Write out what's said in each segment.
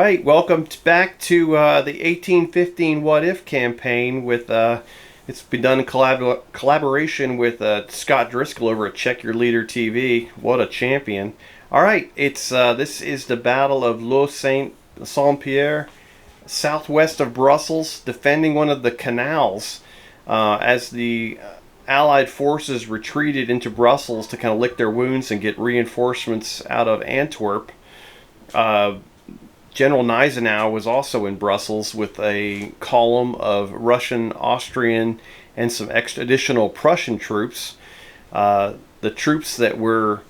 right, welcome back to the 1815 What If campaign. It's been done in collaboration with Scott Driscoll over at Check Your Leader TV. What a champion! All right, this is the Battle of Saint-Pierre, southwest of Brussels, defending one of the canals as the Allied forces retreated into Brussels to kind of lick their wounds and get reinforcements out of Antwerp. General Gneisenau was also in Brussels with a column of Russian, Austrian, and some additional Prussian troops. The troops that were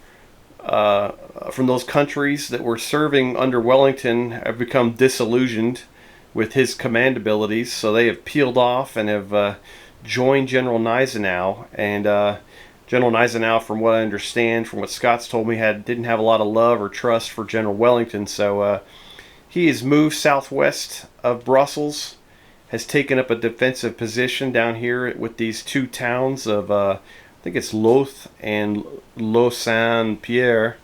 from those countries that were serving under Wellington have become disillusioned with his command abilities, so they have peeled off and have joined General Gneisenau. And General Gneisenau, from what I understand, from what Scott's told me, didn't have a lot of love or trust for General Wellington, so he has moved southwest of Brussels, has taken up a defensive position down here with these two towns of, I think it's Leeuw and Saint-Pierre.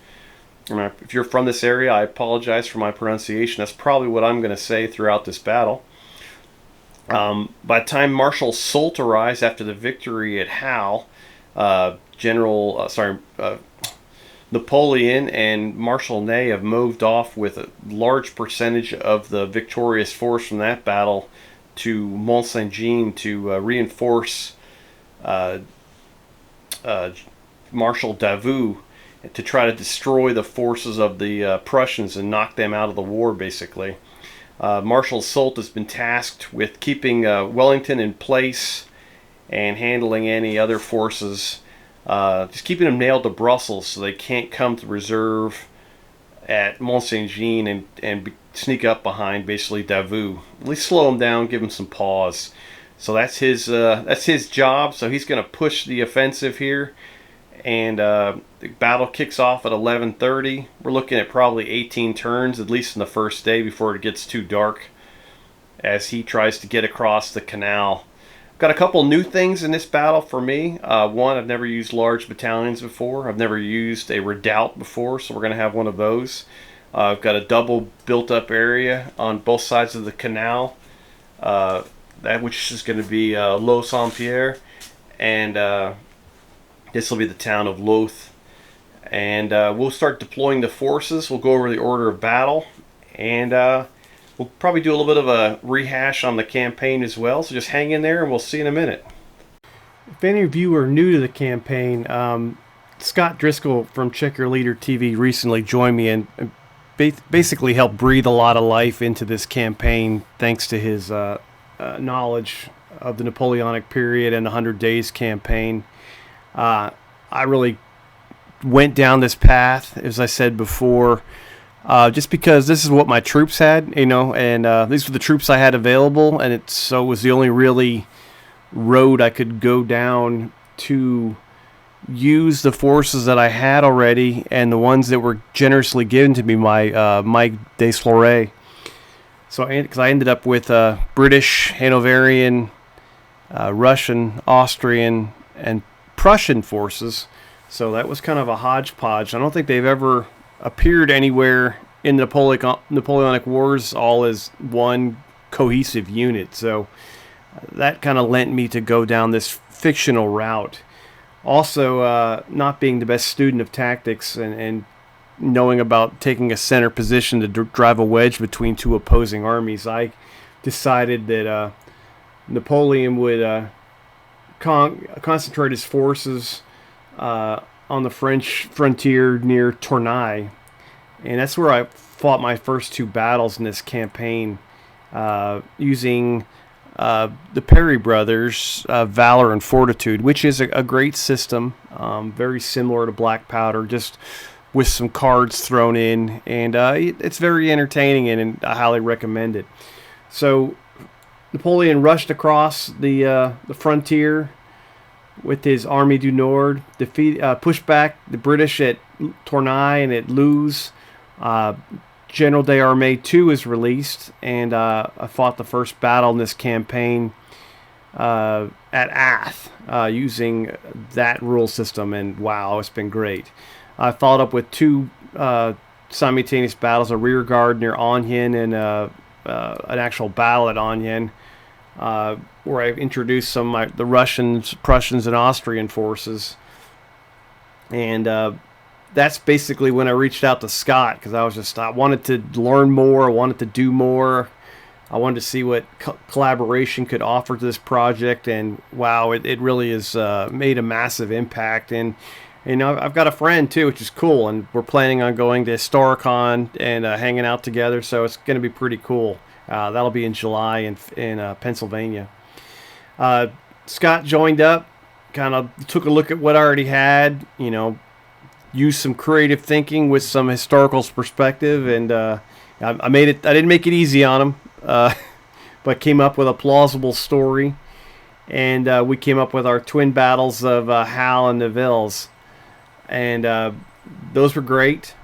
If you're from this area, I apologize for my pronunciation. That's probably what I'm going to say throughout this battle. By the time Marshal Soult arrives after the victory at Hal, Napoleon and Marshal Ney have moved off with a large percentage of the victorious force from that battle to Mont Saint-Jean to reinforce Marshal Davout to try to destroy the forces of the Prussians and knock them out of the war, basically. Marshal Soult has been tasked with keeping Wellington in place and handling any other forces. Just keeping them nailed to Brussels so they can't come to reserve at Mont Saint-Jean and sneak up behind basically Davout. At least slow him down, give him some pause. So that's his job. So he's going to push the offensive here, and the battle kicks off at 11:30. We're looking at probably 18 turns, at least in the first day, before it gets too dark, as he tries to get across the canal. Got a couple new things in this battle for me. One, I've never used large battalions before. I've never used a redoubt before, so we're going to have one of those. I've got a double built-up area on both sides of the canal, which is going to be Leeuw Saint-Pierre, and this will be the town of Leeuw. And we'll start deploying the forces. We'll go over the order of battle, and we'll probably do a little bit of a rehash on the campaign as well, so just hang in there and we'll see in a minute. If any of you are new to the campaign, Scott Driscoll from Check Your Leader TV recently joined me and basically helped breathe a lot of life into this campaign thanks to his knowledge of the Napoleonic period and the 100 Days campaign. I really went down this path, as I said before, just because this is what my troops had, and these were the troops I had available, and it was the only really road I could go down to use the forces that I had already and the ones that were generously given to me by Mike Desfleuret. So, because I ended up with British, Hanoverian, Russian, Austrian, and Prussian forces. So that was kind of a hodgepodge. I don't think they've ever appeared anywhere in the Napoleonic Wars all as one cohesive unit. So that kind of lent me to go down this fictional route. Also, not being the best student of tactics and knowing about taking a center position to drive a wedge between two opposing armies, I decided that Napoleon would concentrate his forces on the French frontier near Tournai, and that's where I fought my first two battles in this campaign, using the Perry brothers' Valor and Fortitude, which is a great system, very similar to Black Powder, just with some cards thrown in, and it's very entertaining, and I highly recommend it. So Napoleon rushed across the frontier with his Army du Nord, pushed back the British at Tournai and at Leeuw. General d'Armée II is released, and I fought the first battle in this campaign at Ath using that rule system, and wow, it's been great. I followed up with two simultaneous battles, a rear guard near Onion and an actual battle at Onion, where I introduced some of the Russians, Prussians, and Austrian forces. And that's basically when I reached out to Scott, because I wanted to learn more, I wanted to do more, I wanted to see what collaboration could offer to this project, and wow, it really has made a massive impact. And I've got a friend too, which is cool, and we're planning on going to Historicon and hanging out together, so it's going to be pretty cool. That'll be in July in Pennsylvania. Scott joined up, kind of took a look at what I already had, used some creative thinking with some historical perspective, and I didn't make it easy on him, but came up with a plausible story, and we came up with our twin battles of Hal and Nivelles, and those were great.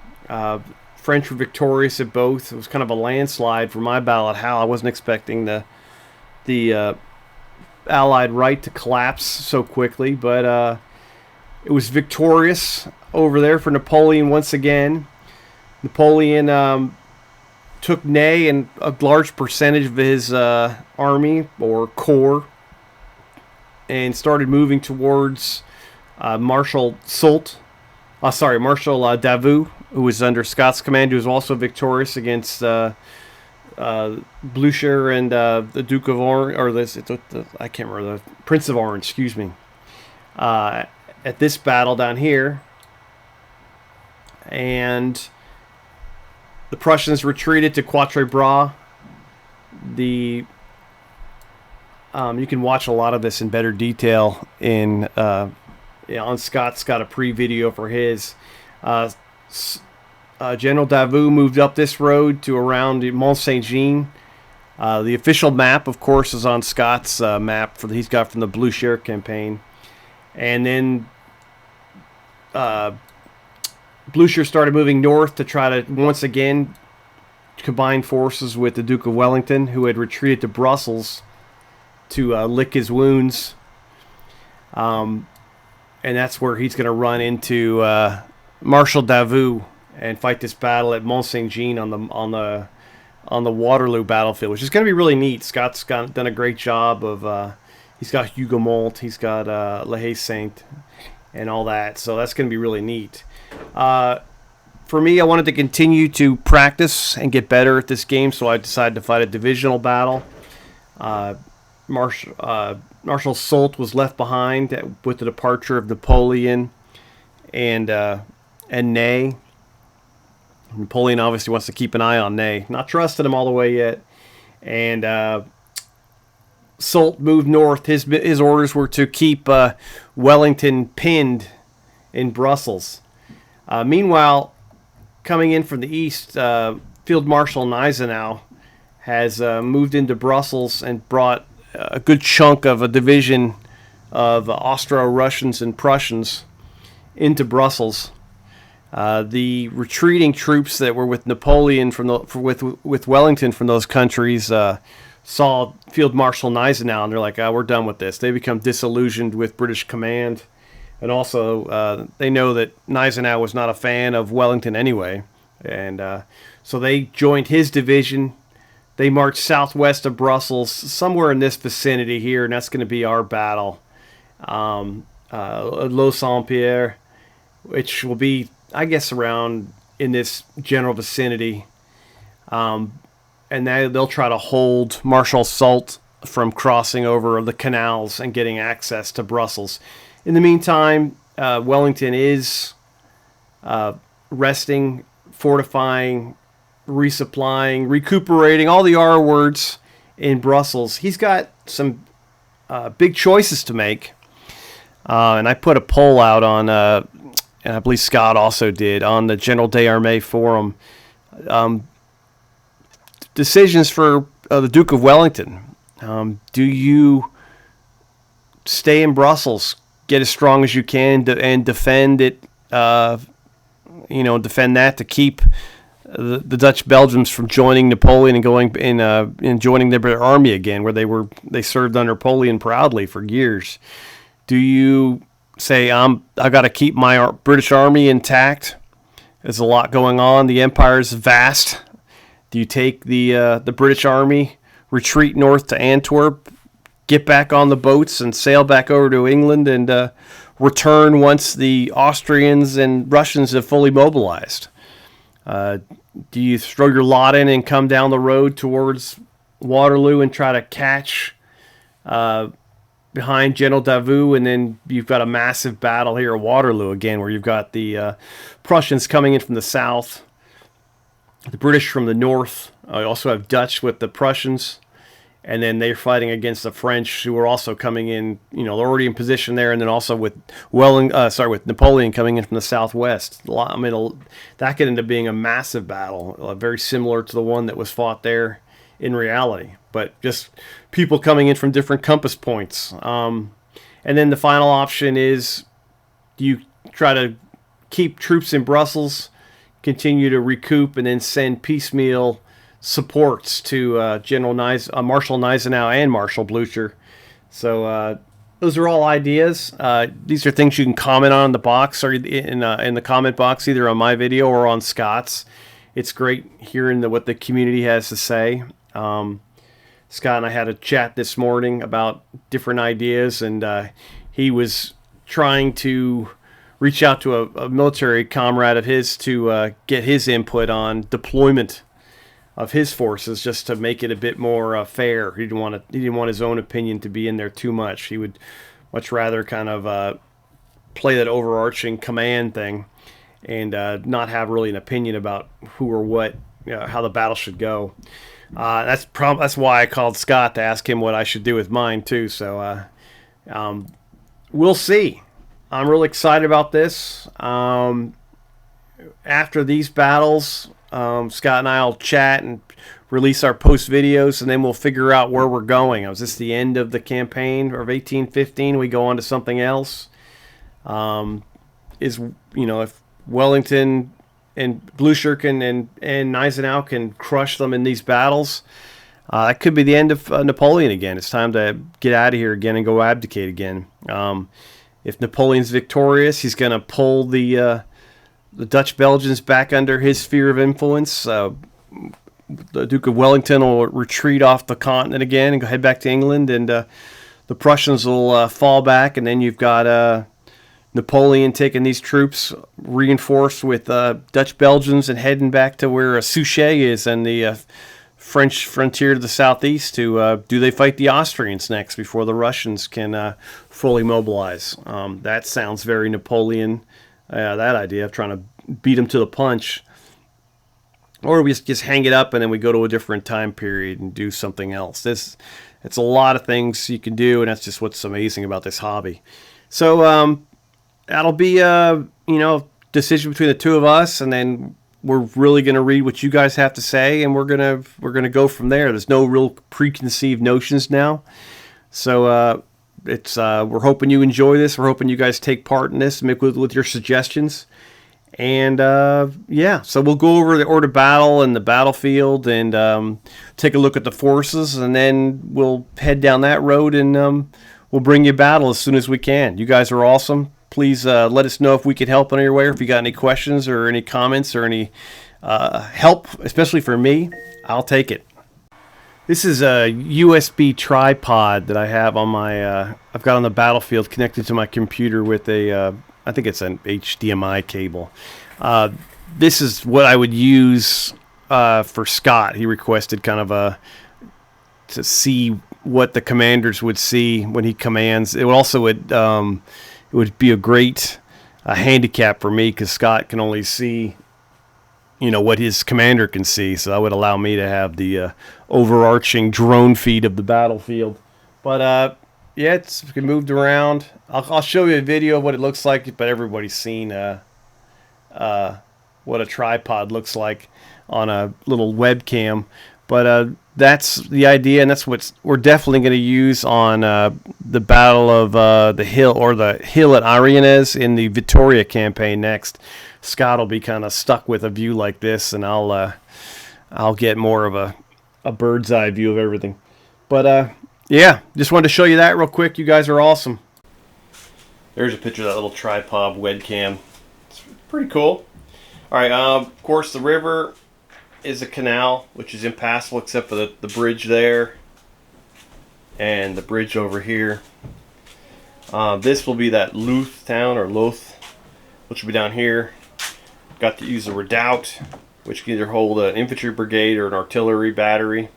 French were victorious at both. It was kind of a landslide for my battle at Hal. I wasn't expecting the Allied right to collapse so quickly, but it was victorious over there for Napoleon once again. Napoleon took Ney and a large percentage of his army or corps and started moving towards Marshal Soult. Marshal Davout, who was under Scott's command, who was also victorious against Blucher and the Duke of Orange, or I can't remember, the Prince of Orange, excuse me, at this battle down here. And the Prussians retreated to Quatre Bras. You can watch a lot of this in better detail on Scott's got a pre-video for his. General Davout moved up this road to around Mont Saint-Jean. The official map, of course, is on Scott's map he's got from the Blucher campaign. And then Blucher started moving north to try to once again combine forces with the Duke of Wellington, who had retreated to Brussels to lick his wounds. And that's where he's going to run into Marshal Davout and fight this battle at Mont Saint-Jean on the Waterloo battlefield, which is going to be really neat. Scott's done a great job of. He's got Hougoumont, he's got La Haye Sainte, and all that. So that's going to be really neat. For me, I wanted to continue to practice and get better at this game, so I decided to fight a divisional battle. Marshal Soult was left behind with the departure of Napoleon and Ney. Napoleon obviously wants to keep an eye on Ney. Not trusted him all the way yet. And Soult moved north. His orders were to keep Wellington pinned in Brussels. Meanwhile, coming in from the east, Field Marshall Gneisenau has moved into Brussels and brought a good chunk of a division of Austro-Russians and Prussians into Brussels. The retreating troops that were with Napoleon with Wellington from those countries saw Field Marshal Gneisenau, and they're like, we're done with this. They become disillusioned with British command. And also, they know that Gneisenau was not a fan of Wellington anyway. And so they joined his division. They marched southwest of Brussels, somewhere in this vicinity here, and that's going to be our battle. Leeuw Saint-Pierre, which will be, I guess, around in this general vicinity. And they'll try to hold Marshal Soult from crossing over the canals and getting access to Brussels. In the meantime, Wellington is resting, fortifying, resupplying, recuperating, all the R words in Brussels. He's got some big choices to make. And I put a poll out on, and I believe Scott also did, on the General des Armées forum. Decisions for the Duke of Wellington. Do you stay in Brussels, get as strong as you can, and defend it? Defend that to keep the Dutch Belgians from joining Napoleon and going and joining their army again, where they served under Napoleon proudly for years. Do you say I've got to keep my British army intact There's a lot going on. The empire is vast. Do you take the British army, retreat north to Antwerp, get back on the boats and sail back over to England and return once the Austrians and Russians have fully mobilized? Do you throw your lot in and come down the road towards Waterloo and try to catch behind General Davout, and then you've got a massive battle here at Waterloo again, where you've got the Prussians coming in from the south, the British from the north. You also have Dutch with the Prussians, and then they're fighting against the French, who are also coming in. They're already in position there, and then also with with Napoleon coming in from the southwest. I mean, that could end up being a massive battle, very similar to the one that was fought there in reality, but just people coming in from different compass points. And then the final option is, do you try to keep troops in Brussels, continue to recoup, and then send piecemeal supports to Marshal Gneisenau and Marshal Blucher? So those are all ideas. These are things you can comment on in the box, or in the comment box, either on my video or on Scott's. It's great hearing what the community has to say. Scott and I had a chat this morning about different ideas, and he was trying to reach out to a military comrade of his to get his input on deployment of his forces, just to make it a bit more fair. He didn't want his own opinion to be in there too much. He would much rather kind of play that overarching command thing and not have really an opinion about who or what, how the battle should go. That's why I called Scott to ask him what I should do with mine too. So we'll see. I'm really excited about this. After these battles, Scott and I will chat and release our post videos, and then we'll figure out where we're going. Is this the end of the campaign of 1815? We go on to something else. If Wellington and Blucher and Gneisenau can crush them in these battles, that could be the end of Napoleon again. It's time to get out of here again and go abdicate again. If Napoleon's victorious, he's going to pull the Dutch Belgians back under his sphere of influence. The Duke of Wellington will retreat off the continent again and go head back to England, and the Prussians will fall back, and then you've got Napoleon taking these troops, reinforced with Dutch Belgians, and heading back to where Souchez is and the French frontier to the southeast to do they fight the Austrians next before the Russians can fully mobilize. That sounds very Napoleon, that idea of trying to beat them to the punch. Or we just hang it up and then we go to a different time period and do something else. It's a lot of things you can do, and that's just what's amazing about this hobby. So that'll be a decision between the two of us, and then we're really going to read what you guys have to say, and we're gonna go from there. There's no real preconceived notions now, so we're hoping you enjoy this. We're hoping you guys take part in this, make with your suggestions, and so we'll go over the order of battle and the battlefield, and take a look at the forces, and then we'll head down that road, and we'll bring you battle as soon as we can. You guys are awesome. Please let us know if we could help in any way, or if you got any questions or any comments or any help, especially for me. I'll take it. This is a USB tripod that I have on my, I've got on the battlefield connected to my computer with a, I think it's an HDMI cable. This is what I would use for Scott. He requested kind of to see what the commanders would see when he commands. It would also it would be a great handicap for me, because Scott can only see, what his commander can see. So that would allow me to have the overarching drone feed of the battlefield. But it's been moved around. I'll show you a video of what it looks like. But everybody's seen what a tripod looks like on a little webcam. But that's the idea, and that's what we're definitely going to use on the Battle of the Hill, or the hill at Ariennes in the Vittoria campaign next. Scott will be kind of stuck with a view like this, and I'll get more of a bird's eye view of everything. But just wanted to show you that real quick. You guys are awesome. There's a picture of that little tripod webcam. It's pretty cool. All right. Of course, the river is a canal, which is impassable except for the bridge there and the bridge over here. This will be that Leeuw town, or Leeuw, which will be down here. Got to use a redoubt, which can either hold an infantry brigade or an artillery battery.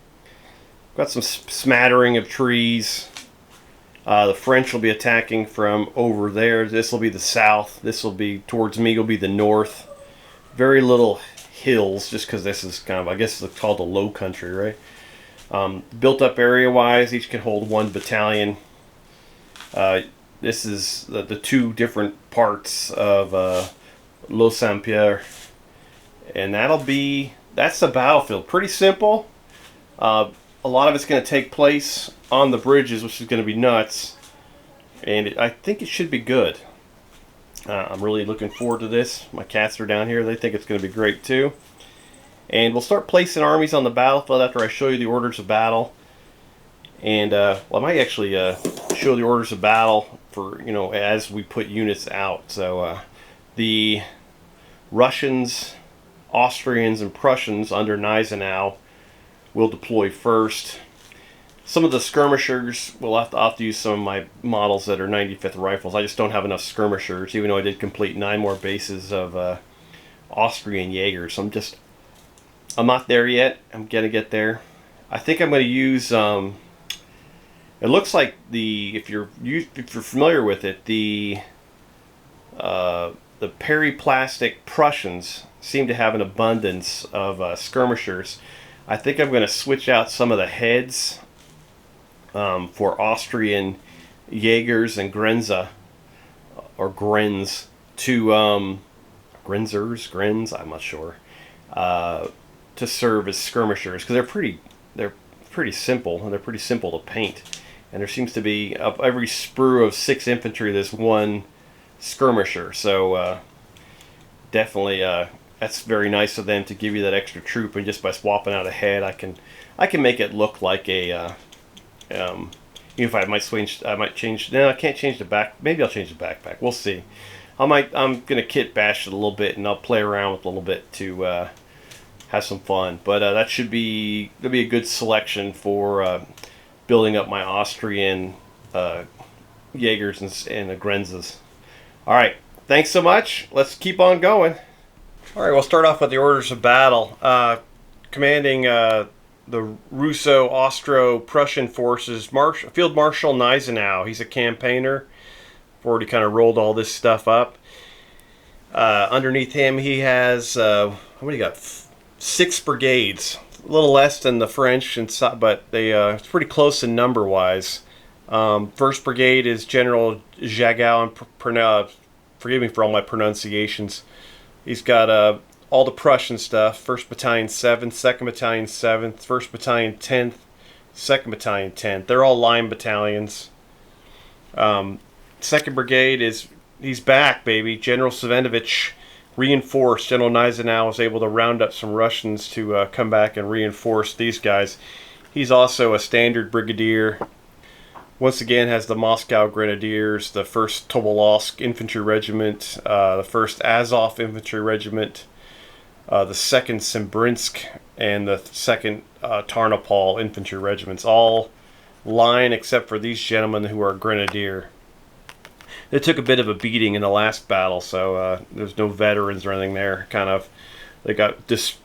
Got some smattering of trees. The French will be attacking from over there. This will be the south. This will be, towards me, will be the north. Very little hills, just because this is kind of, I guess it's called the low country, right? Built up area wise, each can hold 1 battalion. This is the 2 different parts of Leeuw Saint-Pierre, and that's the battlefield. Pretty simple. A lot of it's going to take place on the bridges, which is going to be nuts, and I think it should be good. I'm really looking forward to this. My cats are down here. They think it's going to be great too. And we'll start placing armies on the battlefield after I show you the orders of battle. And well, I might actually show the orders of battle for, as we put units out. So the Russians, Austrians, and Prussians under Gneisenau will deploy first. Some of the skirmishers, I'll have to use some of my models that are 95th rifles. I just don't have enough skirmishers, even though I did complete 9 more bases of Austrian Jaegers. I'm not there yet. I'm gonna get there. I think I'm gonna use. It looks like if you're familiar with it, the periplastic Prussians seem to have an abundance of skirmishers. I think I'm going to switch out some of the heads for Austrian Jaegers and Grenza, or Grens, to Grens, I'm not sure, to serve as skirmishers, because they're pretty simple, and they're pretty simple to paint. And there seems to be, of every sprue of 6 infantry, there's 1 skirmisher. So definitely, that's very nice of them to give you that extra troop. And just by swapping out a head, I can make it look like a. Even if I might change. No, I can't change the back. Maybe I'll change the backpack. We'll see. I'm gonna kit bash it a little bit, and I'll play around with it a little bit to have some fun. But that'll be a good selection for building up my Austrian Jaegers and the Grenzes. All right, thanks so much. Let's keep on going. All right, we'll start off with the orders of battle. Commanding the Russo-Austro-Prussian forces, Field Marshall Gneisenau. He's a campaigner. I've already kind of rolled all this stuff up. Underneath him, he has, what do you got? 6 brigades. A little less than the French, but it's pretty close in number-wise. First brigade is General Jagau, and forgive me for all my pronunciations. He's got all the Prussian stuff. 1st Battalion 7th, 2nd Battalion 7th, 1st Battalion 10th, 2nd Battalion 10th. They're all line battalions. 2nd Brigade he's back, baby. General Savinovich reinforced. General Gneisenau was able to round up some Russians to come back and reinforce these guys. He's also a standard brigadier. Once again, has the Moscow Grenadiers, the 1st Tobolsk Infantry Regiment, the 1st Azov Infantry Regiment, the 2nd Simbrinsk, and the 2nd Tarnopol Infantry Regiments. All line except for these gentlemen who are Grenadier. They took a bit of a beating in the last battle, so there's no veterans or anything there. They got just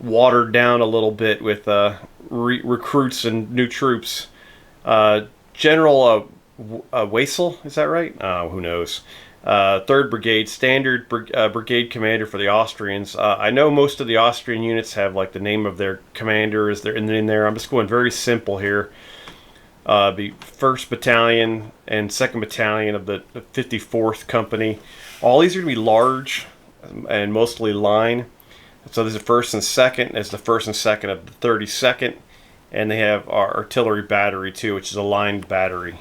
watered down a little bit with recruits and new troops. General Weissel, is that right? Who knows? 3rd Brigade, standard brigade commander for the Austrians. I know most of the Austrian units have like the name of their commander is there in there. I'm just going very simple here. The 1st Battalion and 2nd Battalion of the 54th Company. All these are going to be large and mostly line. So there's the 1st and 2nd. There's the 1st and 2nd of the 32nd. And they have our artillery battery too, which is a lined battery.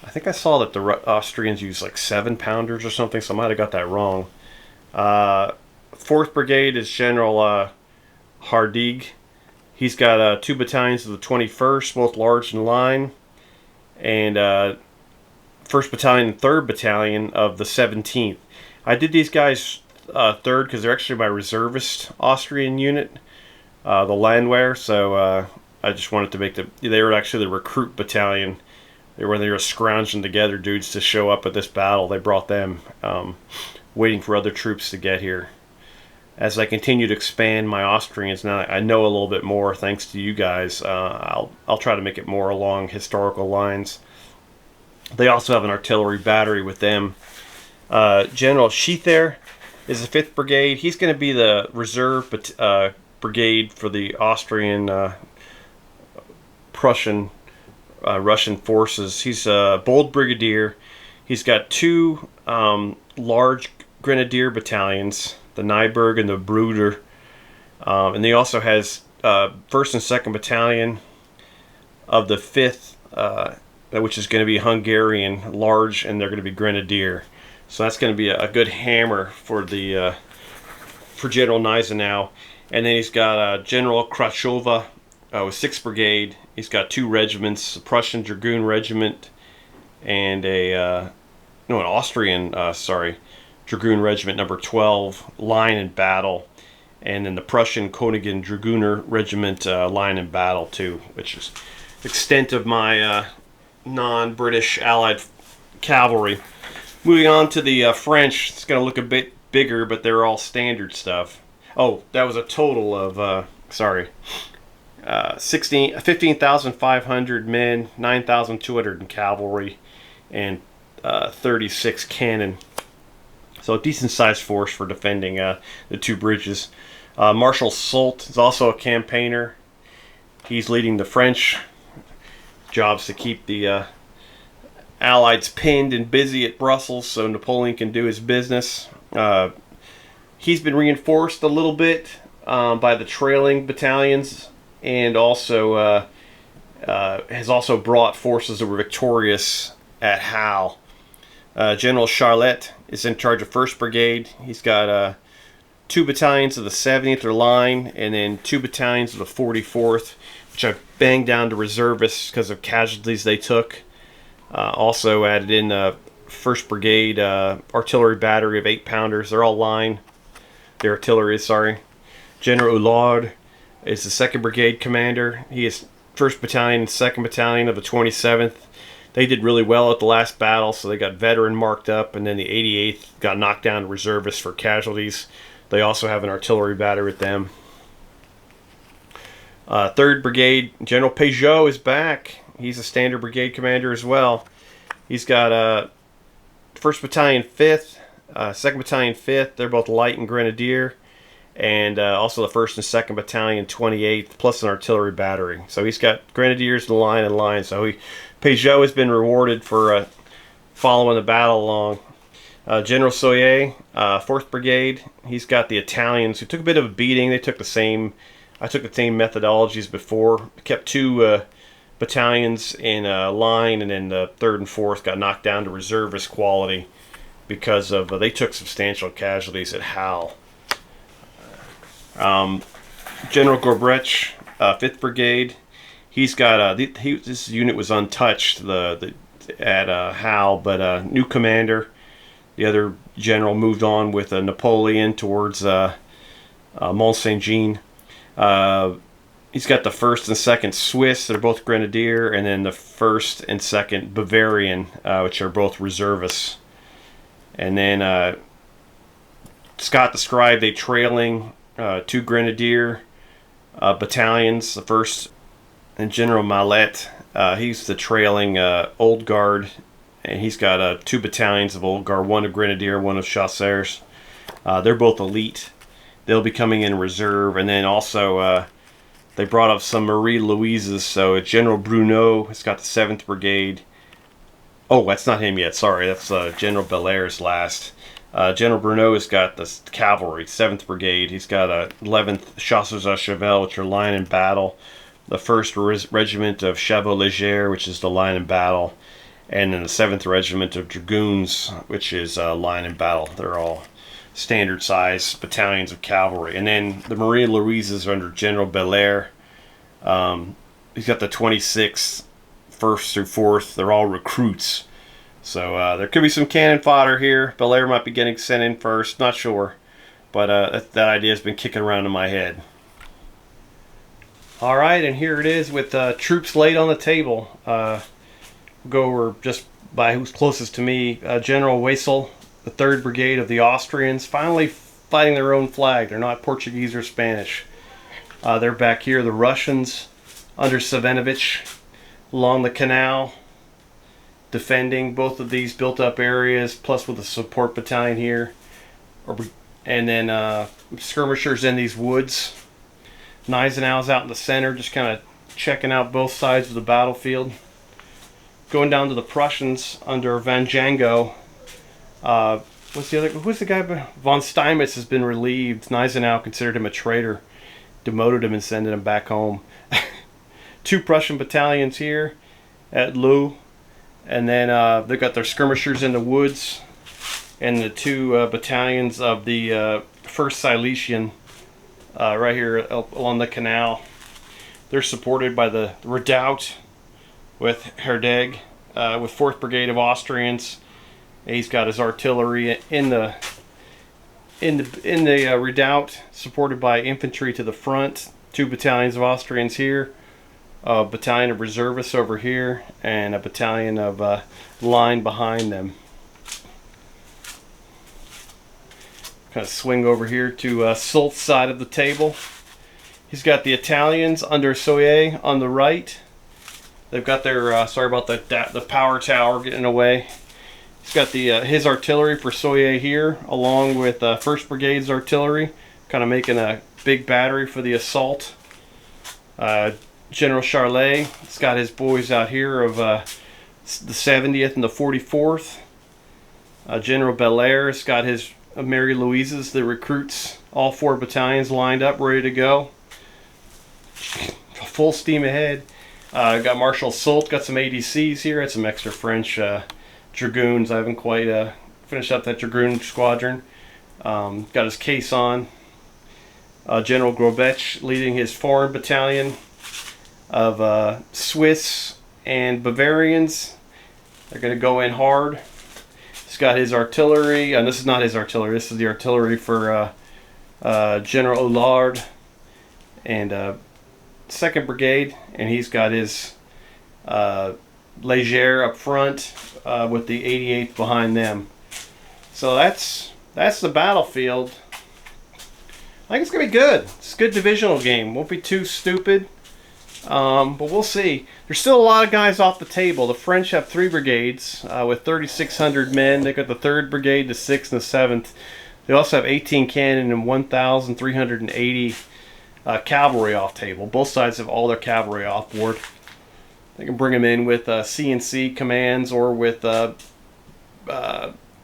I think I saw that the Austrians use like 7-pounders or something, so I might have got that wrong. 4th Brigade is General Hardig. He's got 2 battalions of the 21st, both large and line. And 1st Battalion and 3rd Battalion of the 17th. I did these guys third because they're actually my reservist Austrian unit, the Landwehr. So I just wanted to make they were actually the recruit battalion. They were scrounging together dudes to show up at this battle. They brought them, waiting for other troops to get here. As I continue to expand my Austrians, now I know a little bit more thanks to you guys. I'll try to make it more along historical lines. They also have an artillery battery with them. General Schiether is the 5th Brigade. He's going to be the reserve brigade for the Austrian Prussian Russian forces. He's a bold brigadier. He's got 2 large grenadier battalions, the Nyberg and the Bruder, and he also has 1st and 2nd Battalion of the 5th, which is going to be Hungarian large, and they're going to be grenadier. So that's going to be a good hammer for the for General Gneisenau. And then he's got General Krachova with 6th Brigade. He's got 2 regiments, a Prussian Dragoon Regiment and an Austrian, Dragoon Regiment number 12, line in battle. And then the Prussian Königian Dragoner Regiment, line in battle too, which is the extent of my non-British Allied cavalry. Moving on to the French, it's going to look a bit bigger, but they're all standard stuff. Oh, that was a total of, 15,500 men, 9,200 in cavalry, and 36 cannon. So a decent-sized force for defending the 2 bridges. Marshal Soult is also a campaigner. He's leading the French. Job's to keep the Allies pinned and busy at Brussels so Napoleon can do his business. He's been reinforced a little bit by the trailing battalions, and also has also brought forces that were victorious at Hal. General Charlotte is in charge of 1st Brigade. He's got 2 battalions of the 70th or line, and then 2 battalions of the 44th, which I banged down to reservists because of casualties they took. Also added in 1st Brigade artillery battery of 8-pounders. They're all line. The artillery, sorry. General Hulard is the 2nd Brigade commander. He is 1st Battalion and 2nd Battalion of the 27th. They did really well at the last battle, so they got veteran marked up, and then the 88th got knocked down to reservists for casualties. They also have an artillery battery with them. 3rd Brigade, General Peugeot is back. He's a standard brigade commander as well. He's got 1st Battalion 5th, 2nd Battalion 5th. They're both light and grenadier. And also the 1st and 2nd Battalion 28th, plus an artillery battery. So he's got grenadiers in line and line. So Peugeot has been rewarded for following the battle along. General Soyer, 4th Brigade. He's got the Italians who took a bit of a beating. They took the same. I took the same methodologies before. Kept 2 battalions in line, and then the 3rd and 4th got knocked down to reservist quality because of they took substantial casualties at Hal. General Gorbrecht, 5th Brigade. He's got this unit was untouched at Hal, but new commander. The other general moved on with Napoleon towards Mont Saint-Jean. He's got the 1st and 2nd Swiss. They're both grenadier, and then the 1st and 2nd Bavarian, which are both reservists. And then Scott described a trailing 2 grenadier battalions. The 1st and General Mallet, he's the trailing Old Guard, and he's got 2 battalions of Old Guard, 1 of grenadier, 1 of chasseurs. They're both elite. They'll be coming in reserve, and then also they brought up some Marie Louises. So General Bruneau has got the 7th Brigade. Oh, that's not him yet. Sorry, that's General Belaire's last. General Bruneau has got the cavalry, 7th Brigade. He's got 11th Chasseurs à Cheval, which are line in battle. The 1st Regiment of Chevaux Légers, which is the line in battle. And then the 7th Regiment of Dragoons, which is line in battle. They're all standard size battalions of cavalry. And then the Marie Louises are under General Belair. He's got the 26th, 1st through 4th. They're all recruits. So there could be some cannon fodder here. Belair might be getting sent in first. Not sure. But that idea has been kicking around in my head. All right, and here it is with troops laid on the table. Go over just by who's closest to me. General Wessel, the 3rd Brigade of the Austrians, finally fighting their own flag. They're not Portuguese or Spanish. They're back here. The Russians under Savinovich along the canal, defending both of these built-up areas, plus with a support battalion here. And then skirmishers in these woods. Gneisenau's out in the center, just kind of checking out both sides of the battlefield. Going down to the Prussians under Van Jango. Who's the guy? Von Steinmetz has been relieved. Gneisenau considered him a traitor, demoted him and sent him back home. 2 Prussian battalions here at Leeuw, and then they've got their skirmishers in the woods, and the 2 battalions of the 1st Silesian right here along the canal. They're supported by the Redoubt with Herdeg, with 4th Brigade of Austrians. He's got his artillery in the Redoubt, supported by infantry to the front. 2 battalions of Austrians here, a battalion of reservists over here, and a battalion of line behind them. Kind of swing over here to Soult's side of the table. He's got the Italians under Soye on the right. They've got their sorry about the power tower getting away. He's got the his artillery for Soye here, along with 1st Brigade's artillery, kind of making a big battery for the assault. General Charlet has got his boys out here of the 70th and the 44th. General Belair has got his Mary Louise's, the recruits, all 4 battalions lined up, ready to go. Full steam ahead. Got Marshal Soult, got some ADCs here, had some extra French dragoons. I haven't quite finished up that dragoon squadron. Got his case on. General Grobetsch leading his foreign battalion of Swiss and Bavarians. They're going to go in hard. He's got his artillery, and this is not his artillery, this is the artillery for General Ollard and 2nd Brigade, and he's got his Leger up front with the 88th behind them. So that's the battlefield. I think it's going to be good. It's a good divisional game. Won't be too stupid. But we'll see. There's still a lot of guys off the table. The French have 3 brigades with 3,600 men. They've got the 3rd Brigade, the 6th, and the 7th. They also have 18 cannon and 1,380 cavalry off table. Both sides have all their cavalry off board. They can bring them in with CNC commands or with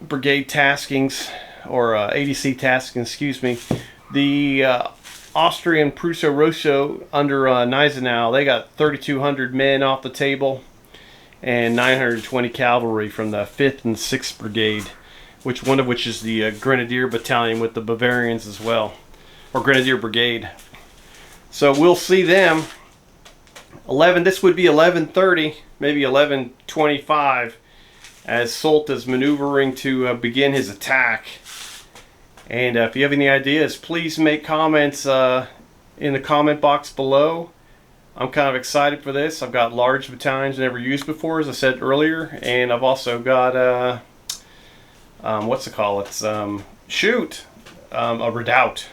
brigade taskings or ADC tasking, excuse me. The Austrian Prusso Rosso under Gneisenau, they got 3,200 men off the table and 920 cavalry from the 5th and 6th Brigade, one of which is the Grenadier Battalion with the Bavarians as well, or Grenadier Brigade. So we'll see them. This would be 11:30, maybe 11:25, as Soult is maneuvering to begin his attack. And if you have any ideas, please make comments in the comment box below. I'm kind of excited for this. I've got large battalions never used before, as I said earlier, and I've also got a redoubt.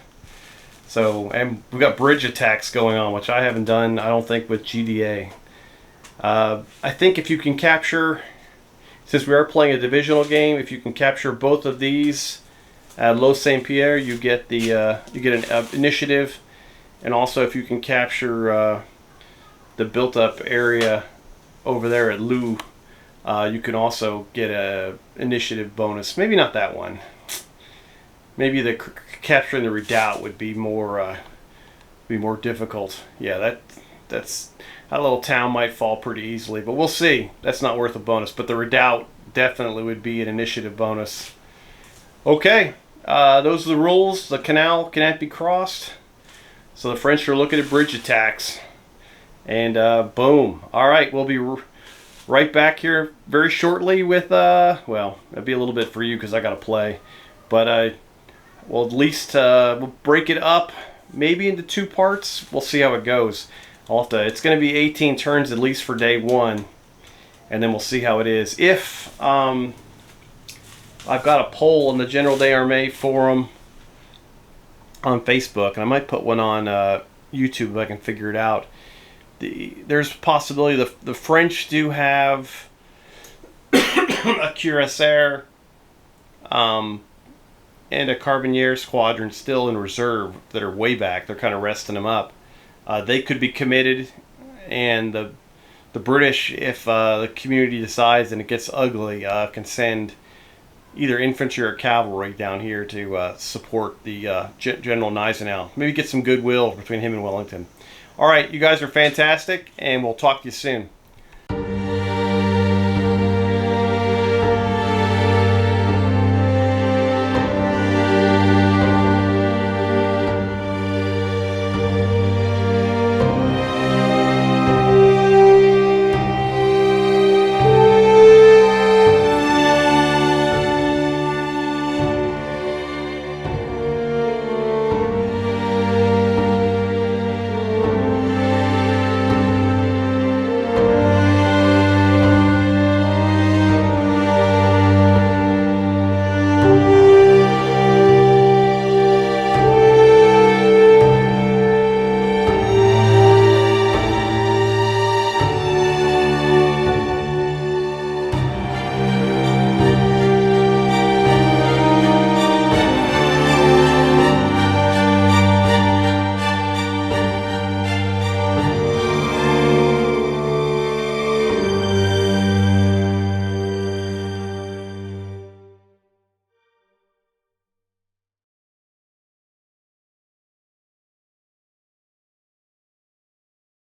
So, and we've got bridge attacks going on, which I haven't done, I don't think, with GDA. I think if you can capture, since we are playing a divisional game, if you can capture both of these at Los Saint Pierre, you get an initiative, and also if you can capture the built-up area over there at Leeuw, you can also get a initiative bonus. Maybe not that one. Maybe the capturing the redoubt would be more difficult. Yeah, that little town might fall pretty easily, but we'll see. That's not worth a bonus, but the redoubt definitely would be an initiative bonus. Okay, those are the rules. The canal cannot be crossed, so the French are looking at bridge attacks. And boom. All right, we'll be right back here very shortly with well, that'd be a little bit for you because I got to play, but we'll at least we'll break it up maybe into 2 parts. We'll see how it goes. It's going to be 18 turns at least for day 1, and then we'll see how it is. If I've got a poll in the General d'Armée forum on Facebook, and I might put one on YouTube if I can figure it out. There's a possibility the French do have a cuirassier and a Carabinieri squadron still in reserve that are way back. They're kind of resting them up. They could be committed, and the British, if the community decides and it gets ugly, can send either infantry or cavalry down here to support the General Gneisenau. Maybe get some goodwill between him and Wellington. All right, you guys are fantastic, and we'll talk to you soon.